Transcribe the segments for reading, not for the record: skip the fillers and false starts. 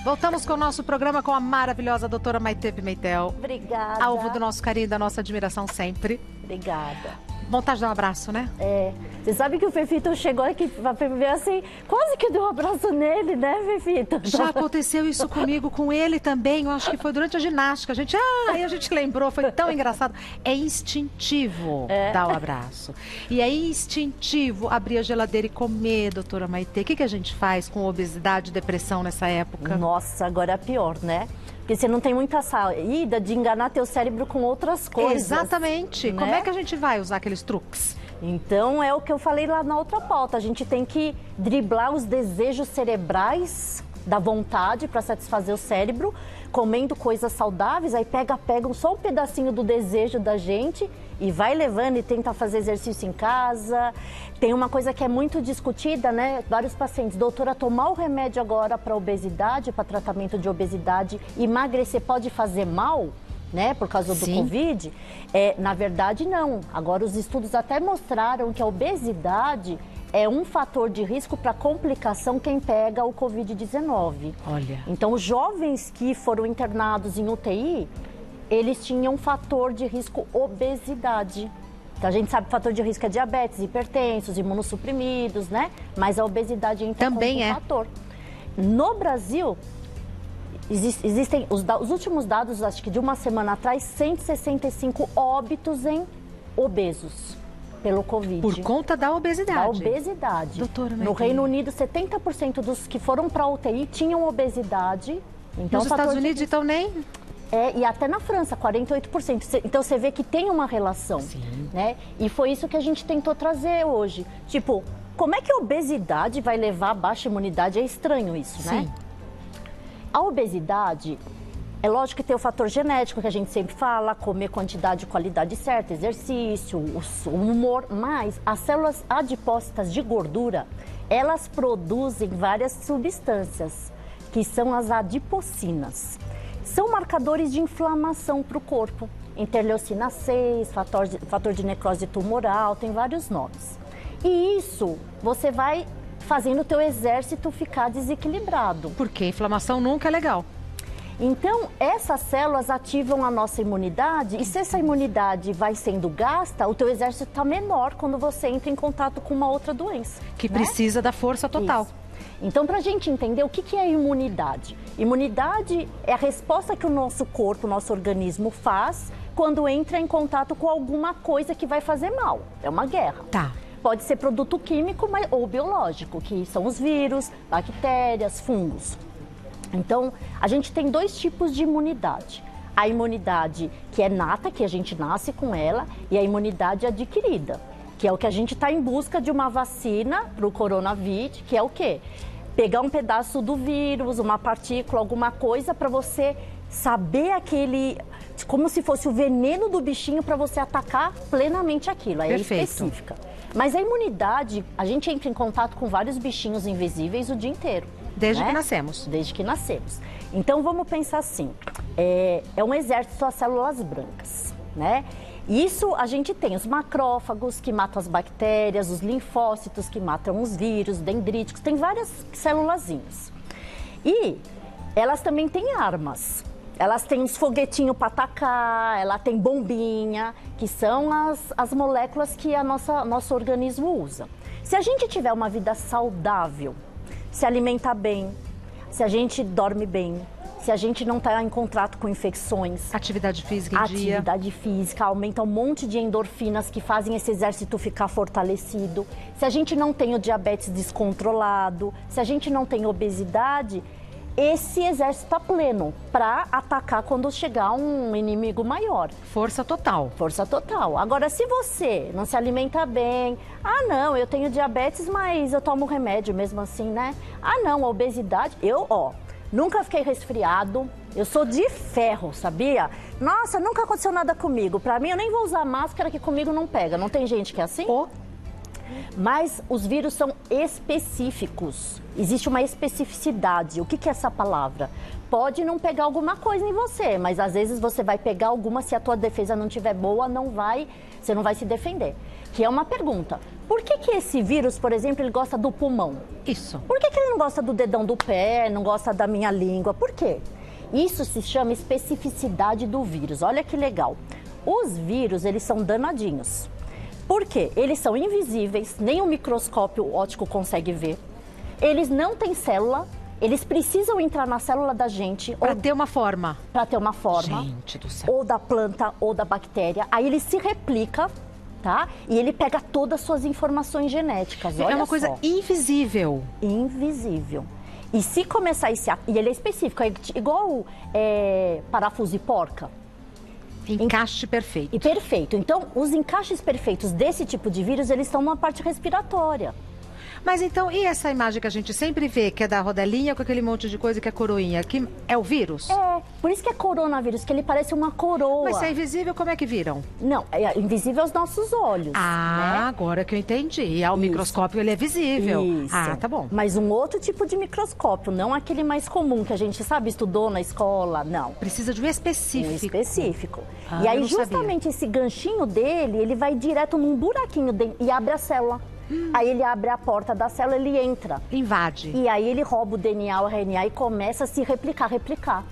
Voltamos com o nosso programa com a maravilhosa doutora Maitê Pimentel. Obrigada. Alvo do nosso carinho e da nossa admiração sempre. Obrigada. Vontade de dar um abraço, né? É. Você sabe que o Fefito chegou aqui pra ver assim, quase que deu um abraço nele, né, Fefito? Já aconteceu isso comigo, com ele também. Eu acho que foi durante a ginástica. Aí a gente lembrou, foi tão engraçado. É instintivo dar o abraço. E é instintivo abrir a geladeira e comer, doutora Maitê. O que a gente faz com obesidade e depressão nessa época? Nossa, agora é pior, né? Porque você não tem muita saída de enganar teu cérebro com outras coisas. Exatamente. Né? Como é que a gente vai usar aqueles truques? Então, é o que eu falei lá na outra pauta. A gente tem que driblar os desejos cerebrais da vontade para satisfazer o cérebro, comendo coisas saudáveis, aí pega só um pedacinho do desejo da gente e vai levando e tenta fazer exercício em casa. Tem uma coisa que é muito discutida, né? Vários pacientes, doutora, tomar o remédio agora para obesidade, para tratamento de obesidade, emagrecer pode fazer mal? Né, por causa do Covid, na verdade não. Agora os estudos até mostraram que a obesidade é um fator de risco para complicação quem pega o Covid-19. Olha. Então os jovens que foram internados em UTI, eles tinham um fator de risco obesidade. Então, a gente sabe que o fator de risco é diabetes, hipertensos, imunossuprimidos, né? Mas a obesidade entra também como um fator. No Brasil, existem os últimos dados, acho que de uma semana atrás, 165 óbitos em obesos pelo Covid. Por conta da obesidade? Da obesidade. Doutora, no Reino Unido, 70% dos que foram para a UTI tinham obesidade. Então, nos Estados Unidos, então, nem... e até na França, 48%. Então, você vê que tem uma relação. Sim. Né? E foi isso que a gente tentou trazer hoje. Tipo, como é que a obesidade vai levar a baixa imunidade? É estranho isso, né? Sim. A obesidade, é lógico que tem o fator genético que a gente sempre fala, comer quantidade e qualidade certa, exercício, o humor, mas as células adipócitas de gordura, elas produzem várias substâncias, que são as adipocinas. São marcadores de inflamação para o corpo, interleucina 6, fator de necrose tumoral, tem vários nomes. E isso, você vai fazendo o teu exército ficar desequilibrado. Porque inflamação nunca é legal. Então, essas células ativam a nossa imunidade e se essa imunidade vai sendo gasta, o teu exército está menor quando você entra em contato com uma outra doença. Que precisa da força total. Isso. Então, para a gente entender o que é imunidade? Imunidade é a resposta que o nosso corpo, o nosso organismo faz quando entra em contato com alguma coisa que vai fazer mal. É uma guerra. Tá. Pode ser produto químico ou biológico, que são os vírus, bactérias, fungos. Então, a gente tem dois tipos de imunidade. A imunidade que é nata, que a gente nasce com ela, e a imunidade adquirida, que é o que a gente está em busca de uma vacina para o coronavírus, que é o quê? Pegar um pedaço do vírus, uma partícula, alguma coisa, para você saber aquele... como se fosse o veneno do bichinho para você atacar plenamente aquilo. Aí é específica. Mas a imunidade, a gente entra em contato com vários bichinhos invisíveis o dia inteiro. Desde né? que nascemos. Desde que nascemos. Então, vamos pensar assim, é um exército às células brancas, né? Isso a gente tem os macrófagos que matam as bactérias, os linfócitos que matam os vírus, dendríticos, tem várias célulazinhas. E elas também têm armas. Elas têm uns foguetinhos para atacar, ela tem bombinha, que são as moléculas que nosso organismo usa. Se a gente tiver uma vida saudável, se alimentar bem, se a gente dorme bem, se a gente não está em contato com infecções... Atividade física em dia. Atividade física, aumenta um monte de endorfinas que fazem esse exército ficar fortalecido. Se a gente não tem o diabetes descontrolado, se a gente não tem obesidade... esse exército está pleno para atacar quando chegar um inimigo maior. Força total. Força total. Agora, se você não se alimenta bem... ah, não, eu tenho diabetes, mas eu tomo remédio mesmo assim, né? Ah, não, a obesidade... nunca fiquei resfriado. Eu sou de ferro, sabia? Nossa, nunca aconteceu nada comigo. Para mim, eu nem vou usar máscara que comigo não pega. Não tem gente que é assim? Mas os vírus são específicos. Existe uma especificidade. O que é essa palavra? Pode não pegar alguma coisa em você, mas às vezes você vai pegar alguma, se a tua defesa não estiver boa, você não vai se defender. Que é uma pergunta. Por que esse vírus, por exemplo, ele gosta do pulmão? Isso. Por que ele não gosta do dedão do pé, não gosta da minha língua? Por quê? Isso se chama especificidade do vírus. Olha que legal. Os vírus, eles são danadinhos. Por quê? Eles são invisíveis, nem o microscópio óptico consegue ver. Eles não têm célula, eles precisam entrar na célula da gente. Para ter uma forma. Para ter uma forma. Gente do céu. Ou da planta, ou da bactéria. Aí ele se replica, tá? E ele pega todas as suas informações genéticas. Olha é uma coisa só. invisível. Invisível. E se começar esse... E ele é específico, é igual parafuso e porca. Encaixe perfeito. E perfeito. Então, os encaixes perfeitos desse tipo de vírus, eles estão numa parte respiratória. Mas então, e essa imagem que a gente sempre vê, que é da rodelinha com aquele monte de coisa que é coroinha, que é o vírus? É, por isso que é coronavírus, que ele parece uma coroa. Mas se é invisível, como é que viram? Não, é invisível aos nossos olhos. Ah, né? Agora que eu entendi. E ao microscópio ele é visível. Isso. Ah, tá bom. Mas um outro tipo de microscópio, não aquele mais comum que a gente, sabe, estudou na escola, não. Precisa de um específico. Um específico. Ah, e aí, justamente esse ganchinho dele, ele vai direto num buraquinho e abre a célula. Aí ele abre a porta da célula, ele entra. Invade. E aí ele rouba o DNA, o RNA e começa a se replicar.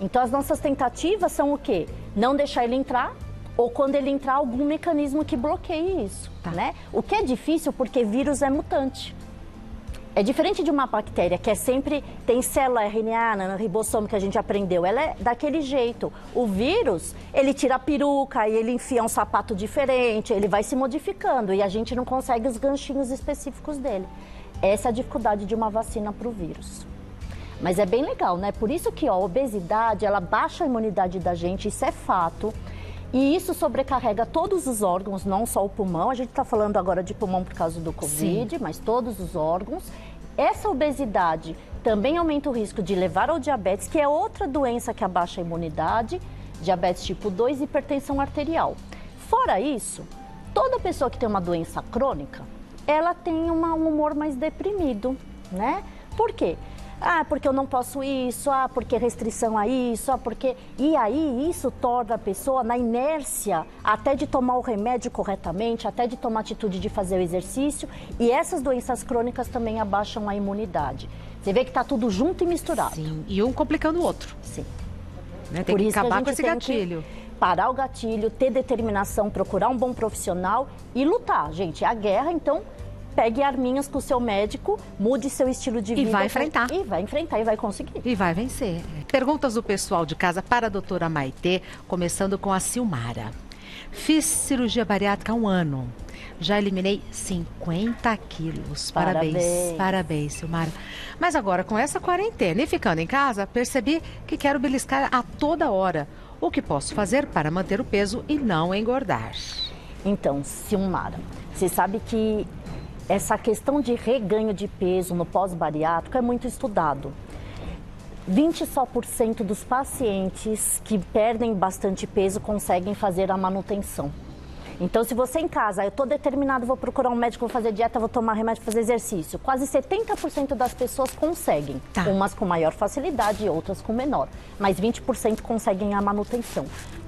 Então as nossas tentativas são o quê? Não deixar ele entrar, ou quando ele entrar, algum mecanismo que bloqueie isso, né? O que é difícil porque vírus é mutante. É diferente de uma bactéria que tem célula RNA, ribossomo que a gente aprendeu. Ela é daquele jeito. O vírus, ele tira a peruca, e ele enfia um sapato diferente, ele vai se modificando e a gente não consegue os ganchinhos específicos dele. Essa é a dificuldade de uma vacina para o vírus. Mas é bem legal, né? Por isso que a obesidade, ela baixa a imunidade da gente, isso é fato. E isso sobrecarrega todos os órgãos, não só o pulmão. A gente está falando agora de pulmão por causa do Covid, sim, mas todos os órgãos. Essa obesidade também aumenta o risco de levar ao diabetes, que é outra doença que abaixa a imunidade, diabetes tipo 2 e hipertensão arterial. Fora isso, toda pessoa que tem uma doença crônica, ela tem um humor mais deprimido, né? Por quê? Ah, porque eu não posso isso, porque restrição a isso, porque... E aí, isso torna a pessoa na inércia, até de tomar o remédio corretamente, até de tomar a atitude de fazer o exercício. E essas doenças crônicas também abaixam a imunidade. Você vê que está tudo junto e misturado. Sim, e um complicando o outro. Sim. Né? Tem que acabar com esse gatilho. Parar o gatilho, ter determinação, procurar um bom profissional e lutar. Gente, é a guerra, então... Pegue arminhas com o seu médico, mude seu estilo de vida. E vai enfrentar. E vai enfrentar e vai conseguir. E vai vencer. Perguntas do pessoal de casa para a doutora Maitê, começando com a Silmara. Fiz cirurgia bariátrica há 1 ano. Já eliminei 50 quilos. Parabéns, Silmara. Mas agora, com essa quarentena e ficando em casa, percebi que quero beliscar a toda hora. O que posso fazer para manter o peso e não engordar? Então, Silmara, você sabe que essa questão de reganho de peso no pós-bariátrico é muito estudado. 20% dos pacientes que perdem bastante peso conseguem fazer a manutenção. Então, se você em casa, eu estou determinado, vou procurar um médico, vou fazer dieta, vou tomar remédio, fazer exercício. Quase 70% das pessoas conseguem. Umas com maior facilidade e outras com menor. Mas 20% conseguem a manutenção.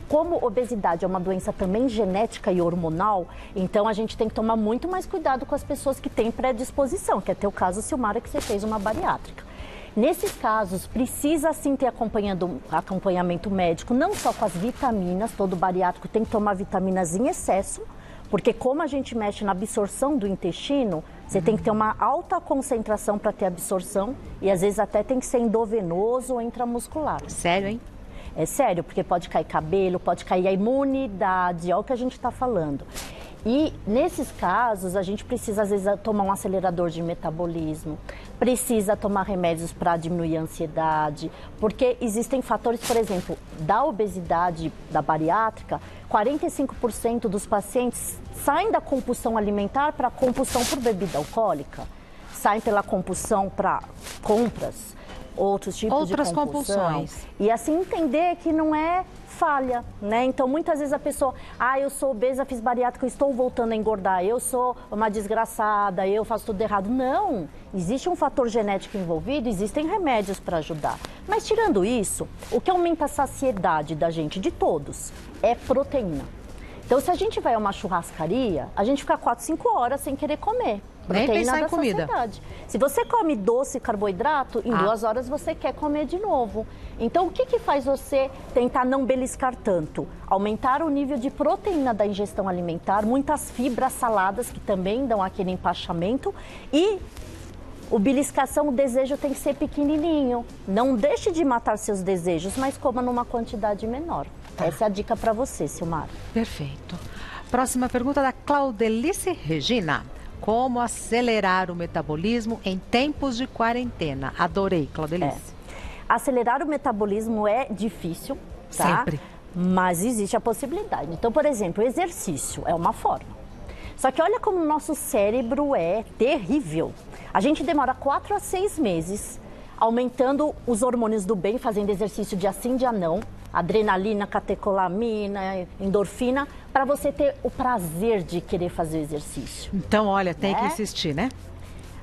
Como obesidade é uma doença também genética e hormonal, então a gente tem que tomar muito mais cuidado com as pessoas que têm predisposição, que é teu caso, Silmara, que você fez uma bariátrica. Nesses casos, precisa sim ter acompanhamento médico, não só com as vitaminas, todo bariátrico tem que tomar vitaminas em excesso, porque como a gente mexe na absorção do intestino, você tem que ter uma alta concentração para ter absorção e às vezes até tem que ser endovenoso ou intramuscular. Sério, hein? É sério, porque pode cair cabelo, pode cair a imunidade, é o que a gente está falando. E nesses casos, a gente precisa, às vezes, tomar um acelerador de metabolismo, precisa tomar remédios para diminuir a ansiedade, porque existem fatores, por exemplo, da obesidade, da bariátrica, 45% dos pacientes saem da compulsão alimentar para a compulsão por bebida alcoólica. saem pela compulsão para compras, outros tipos de compulsão. Compulsões. E assim entender que não é falha, né? Então, muitas vezes a pessoa, eu sou obesa, fiz bariátrica, eu estou voltando a engordar, eu sou uma desgraçada, eu faço tudo errado. Não, existe um fator genético envolvido, existem remédios para ajudar. Mas tirando isso, o que aumenta a saciedade da gente, de todos, é proteína. Então, se a gente vai a uma churrascaria, a gente fica 4, 5 horas sem querer comer. Nem pensar em comida. Se você come doce e carboidrato, em 2 horas você quer comer de novo. Então, o que faz você tentar não beliscar tanto? Aumentar o nível de proteína da ingestão alimentar, muitas fibras saladas que também dão aquele empachamento e o beliscação, o desejo tem que ser pequenininho. Não deixe de matar seus desejos, mas coma numa quantidade menor. Essa é a dica para você, Silmar. Perfeito. Próxima pergunta da Claudelice Regina. Como acelerar o metabolismo em tempos de quarentena? Adorei, Claudelice. Acelerar o metabolismo é difícil, tá? Sempre. Mas existe a possibilidade. Então, por exemplo, o exercício é uma forma. Só que olha como o nosso cérebro é terrível. A gente demora 4 a 6 meses aumentando os hormônios do bem, fazendo exercício dia sim, dia não. Adrenalina, catecolamina, endorfina, para você ter o prazer de querer fazer o exercício. Então, olha, tem que insistir, né?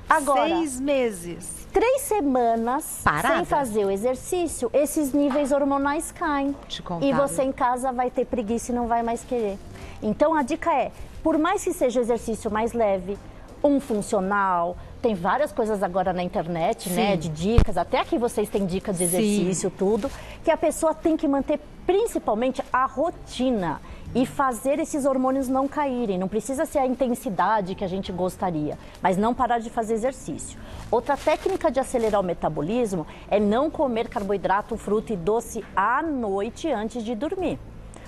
Agora, 6 meses. 3 semanas parada, sem fazer o exercício, esses níveis hormonais caem. E você em casa vai ter preguiça e não vai mais querer. Então, a dica é, por mais que seja exercício mais leve, funcional, tem várias coisas agora na internet, né, de dicas, até aqui vocês têm dicas de exercício, tudo, que a pessoa tem que manter principalmente a rotina e fazer esses hormônios não caírem. Não precisa ser a intensidade que a gente gostaria, mas não parar de fazer exercício. Outra técnica de acelerar o metabolismo é não comer carboidrato, fruta e doce à noite antes de dormir.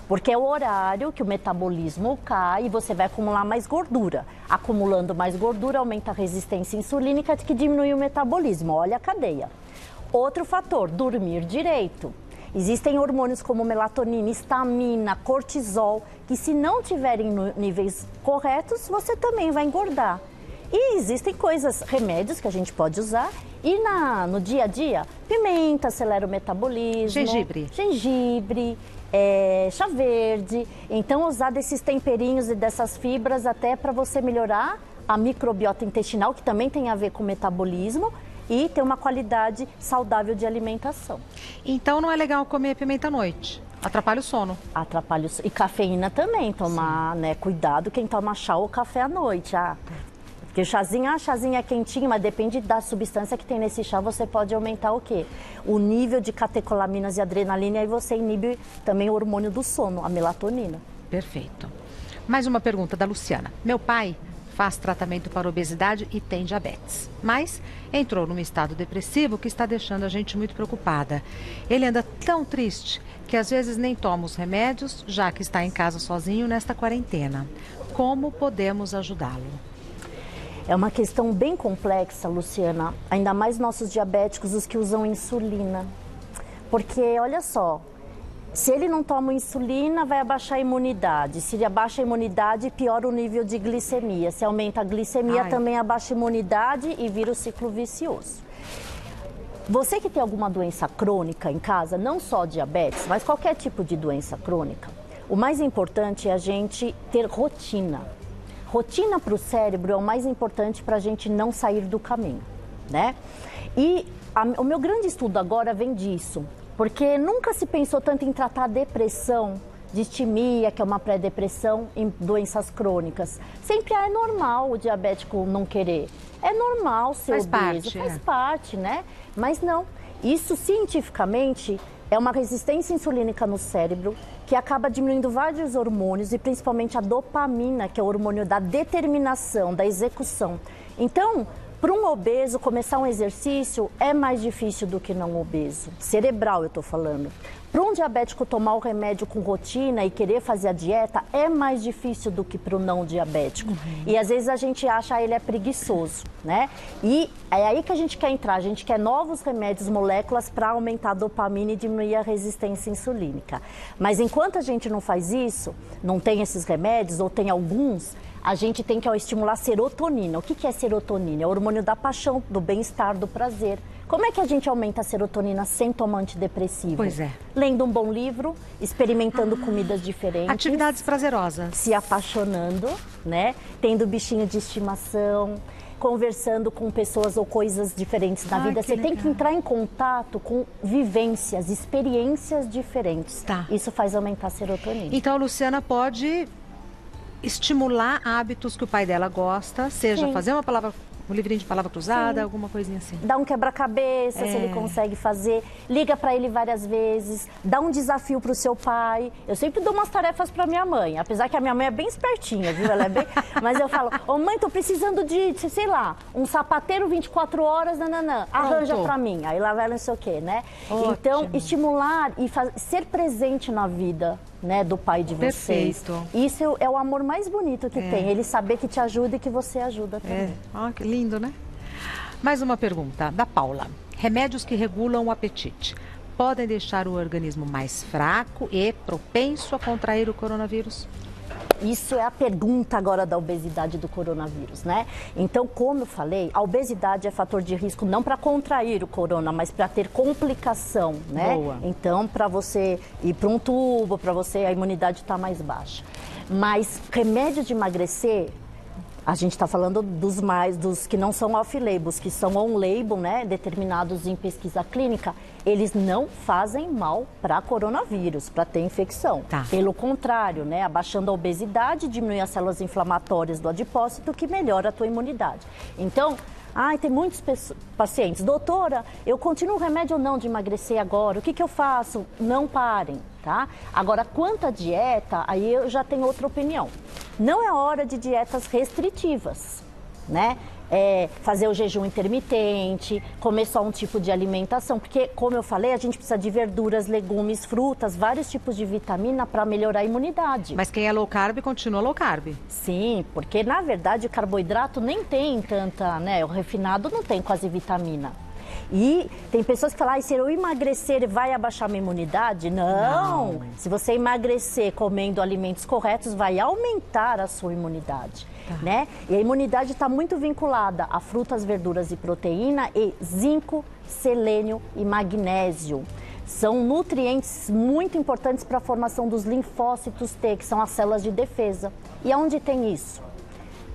Porque é o horário que o metabolismo cai e você vai acumular mais gordura. Acumulando mais gordura, aumenta a resistência insulínica, que diminui o metabolismo. Olha a cadeia. Outro fator, dormir direito. Existem hormônios como melatonina, histamina, cortisol, que se não tiverem níveis corretos, você também vai engordar. E existem remédios que a gente pode usar. E no dia a dia, pimenta acelera o metabolismo. Gengibre. Chá verde, então usar desses temperinhos e dessas fibras até para você melhorar a microbiota intestinal, que também tem a ver com o metabolismo, e ter uma qualidade saudável de alimentação. Então não é legal comer pimenta à noite? Atrapalha o sono. Atrapalha o sono. E cafeína também, tomar, né, cuidado quem toma chá ou café à noite. Porque chazinho é quentinho, mas depende da substância que tem nesse chá, você pode aumentar o quê? O nível de catecolaminas e adrenalina, e aí você inibe também o hormônio do sono, a melatonina. Perfeito. Mais uma pergunta da Luciana. Meu pai faz tratamento para obesidade e tem diabetes, mas entrou num estado depressivo que está deixando a gente muito preocupada. Ele anda tão triste que às vezes nem toma os remédios, já que está em casa sozinho nesta quarentena. Como podemos ajudá-lo? É uma questão bem complexa, Luciana, ainda mais nossos diabéticos, os que usam insulina. Porque, olha só, se ele não toma insulina, vai abaixar a imunidade. Se ele abaixa a imunidade, piora o nível de glicemia. Se aumenta a glicemia, também abaixa a imunidade e vira o ciclo vicioso. Você que tem alguma doença crônica em casa, não só diabetes, mas qualquer tipo de doença crônica, o mais importante é a gente ter rotina. Rotina para o cérebro é o mais importante para a gente não sair do caminho, né? E o meu grande estudo agora vem disso, porque nunca se pensou tanto em tratar a depressão, distimia, que é uma pré-depressão, em doenças crônicas. Sempre é normal o diabético não querer. É normal ser obeso, faz parte, né? Mas não, isso cientificamente é uma resistência insulínica no cérebro que acaba diminuindo vários hormônios e principalmente a dopamina, que é o hormônio da determinação, da execução. Então, para um obeso começar um exercício é mais difícil do que não obeso. Cerebral, eu estou falando. Para um diabético tomar o remédio com rotina e querer fazer a dieta é mais difícil do que para o não diabético. E às vezes a gente acha ele é preguiçoso, né? E é aí que a gente quer entrar. A gente quer novos remédios, moléculas para aumentar a dopamina e diminuir a resistência insulínica. Mas enquanto a gente não faz isso, não tem esses remédios ou tem alguns, a gente tem que estimular a serotonina. O que é serotonina? É o hormônio da paixão, do bem-estar, do prazer. Como é que a gente aumenta a serotonina sem tomar antidepressivo? Pois é. Lendo um bom livro, experimentando comidas diferentes. Atividades prazerosas. Se apaixonando, né? Tendo bichinho de estimação, conversando com pessoas ou coisas diferentes na vida. Você tem que entrar em contato com vivências, experiências diferentes. Tá. Isso faz aumentar a serotonina. Então a Luciana pode estimular hábitos que o pai dela gosta, seja Sim. fazer um livrinho de palavra cruzada, alguma coisinha assim. Dá um quebra-cabeça, se ele consegue fazer. Liga para ele várias vezes. Dá um desafio para o seu pai. Eu sempre dou umas tarefas para minha mãe. Apesar que a minha mãe é bem espertinha, viu? Ela é bem... Mas eu falo, ô mãe, tô precisando de, sei lá, um sapateiro 24 horas, nananã. Arranja para mim. Aí lá vai não sei o quê, né? Ótimo. Então, estimular e ser presente na vida, né, do pai de vocês. Perfeito. Isso é o amor mais bonito que tem. Ele saber que te ajuda e que você ajuda também. Ó, que lindo, né? Mais uma pergunta, da Paula. Remédios que regulam o apetite podem deixar o organismo mais fraco e propenso a contrair o coronavírus? Isso é a pergunta agora da obesidade do coronavírus, né? Então, como eu falei, a obesidade é fator de risco não para contrair o corona, mas para ter complicação, né? Boa. Então, para você ir para um tubo, para você a imunidade estar mais baixa. Mas remédio de emagrecer, a gente está falando dos que não são off-labels, que são on-label, né, determinados em pesquisa clínica, eles não fazem mal para coronavírus, para ter infecção. Tá. Pelo contrário, né, abaixando a obesidade, diminui as células inflamatórias do adipócito, que melhora a tua imunidade. Então, tem muitos pacientes, doutora, eu continuo o remédio ou não de emagrecer agora? O que eu faço? Não parem, tá? Agora, quanto à dieta, aí eu já tenho outra opinião. Não é hora de dietas restritivas, né? Fazer o jejum intermitente, comer só um tipo de alimentação, porque, como eu falei, a gente precisa de verduras, legumes, frutas, vários tipos de vitamina para melhorar a imunidade. Mas quem é low carb, continua low carb. Sim, porque, na verdade, o carboidrato nem tem tanta, né? O refinado não tem quase vitamina. E tem pessoas que falam, se eu emagrecer vai abaixar minha imunidade? Não. Se você emagrecer comendo alimentos corretos, vai aumentar a sua imunidade. Né? E a imunidade está muito vinculada a frutas, verduras e proteína e zinco, selênio e magnésio. São nutrientes muito importantes para a formação dos linfócitos T, que são as células de defesa. E aonde tem isso?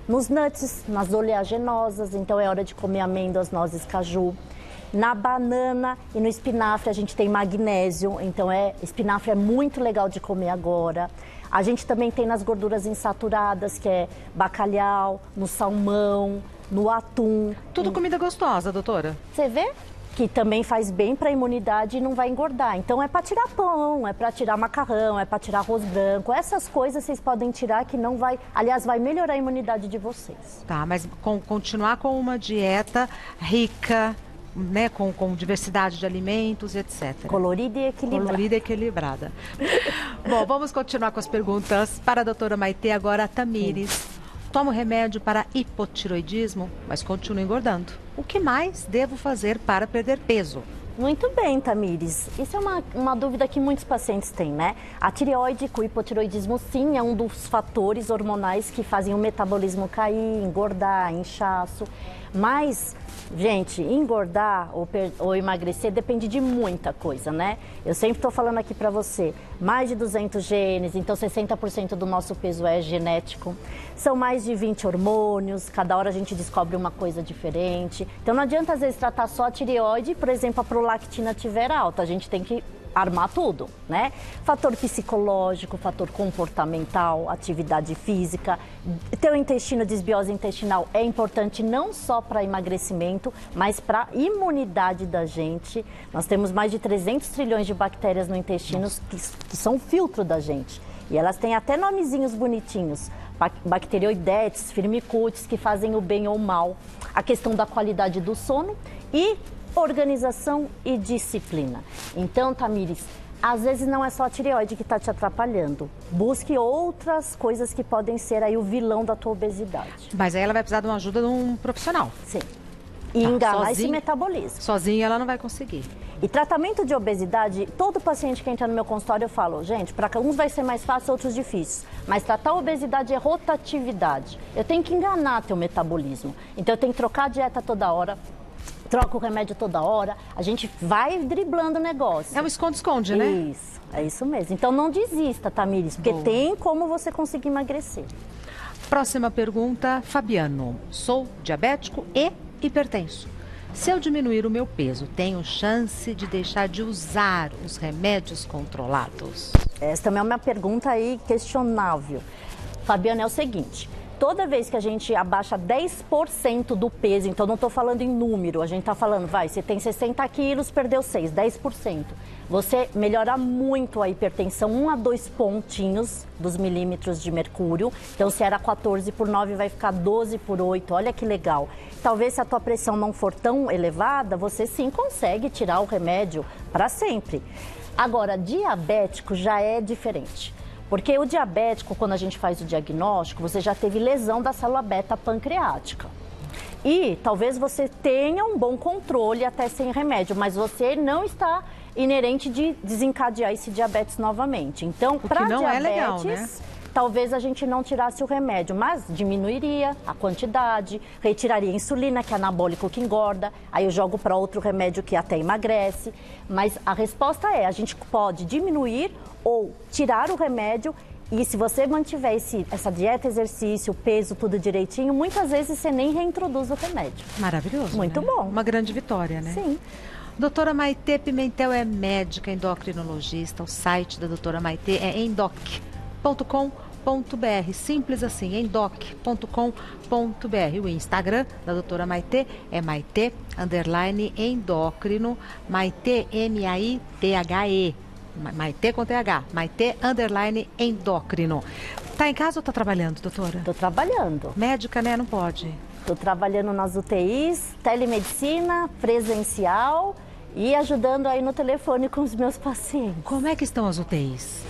Nos nuts, nas oleaginosas, então é hora de comer amêndoas, nozes, caju. Na banana e no espinafre a gente tem magnésio, então espinafre é muito legal de comer agora. A gente também tem nas gorduras insaturadas, que é bacalhau, no salmão, no atum. Tudo comida gostosa, doutora. Você vê? Que também faz bem para a imunidade e não vai engordar. Então é para tirar pão, é para tirar macarrão, é para tirar arroz branco. Essas coisas vocês podem tirar que não vai... Aliás, vai melhorar a imunidade de vocês. Tá, mas continuar com uma dieta rica, né, com diversidade de alimentos, etc. Colorida e equilibrada. Colorida e equilibrada. Bom, vamos continuar com as perguntas para a doutora Maitê, agora a Tamires. Tomo remédio para hipotiroidismo, mas continuo engordando. O que mais devo fazer para perder peso? Muito bem, Tamires. Isso é uma dúvida que muitos pacientes têm, né? A tireoide com hipotiroidismo, sim, é um dos fatores hormonais que fazem o metabolismo cair, engordar, inchaço. Mas, gente, engordar ou emagrecer depende de muita coisa, né? Eu sempre estou falando aqui para você, mais de 200 genes, então 60% do nosso peso é genético. São mais de 20 hormônios, cada hora a gente descobre uma coisa diferente. Então não adianta às vezes tratar só a tireoide, por exemplo, a prolactina estiver alta, a gente tem que armar tudo, né? Fator psicológico, fator comportamental, atividade física. Ter o intestino, desbiose intestinal é importante não só para emagrecimento, mas para a imunidade da gente. Nós temos mais de 300 trilhões de bactérias no intestino que são o filtro da gente. E elas têm até nomezinhos bonitinhos. Bacteroidetes, firmicutes, que fazem o bem ou o mal. A questão da qualidade do sono e organização e disciplina. Então, Tamires, às vezes não é só a tireoide que está te atrapalhando. Busque outras coisas que podem ser aí o vilão da tua obesidade. Mas aí ela vai precisar de uma ajuda de um profissional. Sim. e enganar esse metabolismo. Sozinha ela não vai conseguir. E tratamento de obesidade, todo paciente que entra no meu consultório eu falo, gente, para uns vai ser mais fácil, outros difícil. Mas tratar a obesidade é rotatividade. Eu tenho que enganar teu metabolismo. Então eu tenho que trocar a dieta toda hora, troco o remédio toda hora, a gente vai driblando o negócio. É um esconde-esconde, né? Isso, é isso mesmo. Então não desista, Tamires, porque tem como você conseguir emagrecer. Próxima pergunta, Fabiano. Sou diabético e hipertenso. Se eu diminuir o meu peso, tenho chance de deixar de usar os remédios controlados? Essa também é uma pergunta aí questionável. Fabiano, é o seguinte, toda vez que a gente abaixa 10% do peso, então não estou falando em número, a gente está falando, você tem 60 quilos, perdeu 6, 10%. Você melhora muito a hipertensão, 1 a 2 pontinhos dos milímetros de mercúrio. Então, se era 14 por 9, vai ficar 12 por 8. Olha que legal. Talvez se a tua pressão não for tão elevada, você sim consegue tirar o remédio para sempre. Agora, diabético já é diferente. Porque o diabético, quando a gente faz o diagnóstico, você já teve lesão da célula beta pancreática. E talvez você tenha um bom controle até sem remédio, mas você não está inerente de desencadear esse diabetes novamente. Então, para diabetes, é legal, né? Talvez a gente não tirasse o remédio, mas diminuiria a quantidade, retiraria a insulina, que é anabólico que engorda, aí eu jogo para outro remédio que até emagrece. Mas a resposta é, a gente pode diminuir ou tirar o remédio. E se você mantiver essa dieta, exercício, peso, tudo direitinho, muitas vezes você nem reintroduz o remédio. Maravilhoso, muito né? bom. Uma grande vitória, né? Sim. Doutora Maitê Pimentel é médica endocrinologista. O site da doutora Maitê é endoc.com.br. Simples assim, endoc.com.br. O Instagram da doutora Maitê é Maitê_endócrino, Maitê, M-A-I-T-H-E. Maitê com TH, Maitê_endócrino. Tá em casa ou tá trabalhando, doutora? Tô trabalhando. Médica, né? Não pode. Tô trabalhando nas UTIs, telemedicina, presencial e ajudando aí no telefone com os meus pacientes. Como é que estão as UTIs?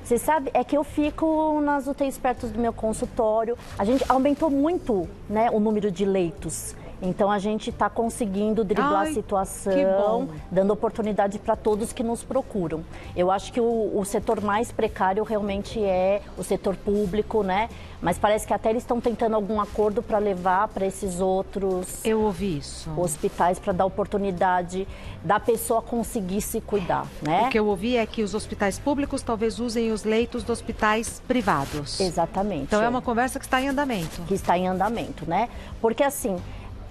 Você sabe, é que eu fico nas UTIs perto do meu consultório. A gente aumentou muito, né, o número de leitos. Então a gente está conseguindo driblar a situação, dando oportunidade para todos que nos procuram. Eu acho que o setor mais precário realmente é o setor público, né? Mas parece que até eles estão tentando algum acordo para levar para esses outros hospitais para dar oportunidade da pessoa conseguir se cuidar, né? O que eu ouvi é que os hospitais públicos talvez usem os leitos dos hospitais privados. Exatamente. Então é uma conversa que está em andamento. Que está em andamento, né? Porque assim,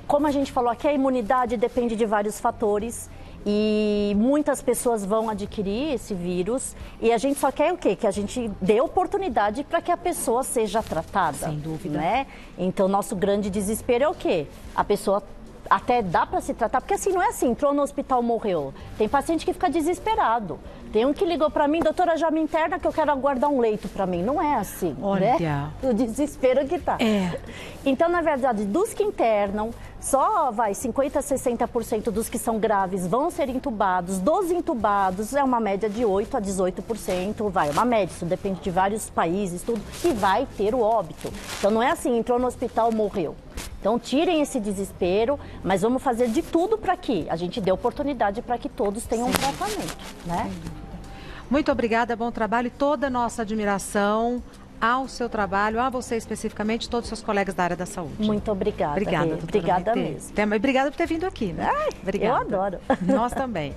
como a gente falou aqui, a imunidade depende de vários fatores e muitas pessoas vão adquirir esse vírus e a gente só quer o quê? Que a gente dê oportunidade para que a pessoa seja tratada. Sem dúvida. Né? Então, nosso grande desespero é o quê? A pessoa até dá para se tratar, porque assim, não é assim, entrou no hospital, morreu. Tem paciente que fica desesperado. Tem um que ligou para mim, doutora, já me interna que eu quero aguardar um leito para mim. Não é assim, olha, né? O desespero que tá. É. Então, na verdade, dos que internam, só 50% a 60% dos que são graves vão ser entubados. Dos entubados, é uma média de 8% a 18%, uma média, isso depende de vários países, tudo, e vai ter o óbito. Então, não é assim, entrou no hospital, morreu. Então, tirem esse desespero, mas vamos fazer de tudo para que a gente dê oportunidade para que todos tenham um tratamento, né? Muito obrigada, bom trabalho e toda a nossa admiração ao seu trabalho, a você especificamente, todos os seus colegas da área da saúde. Muito obrigada. Obrigada, obrigada mesmo. Obrigada por ter vindo aqui, né? Ai, obrigada. Eu adoro. Nós também.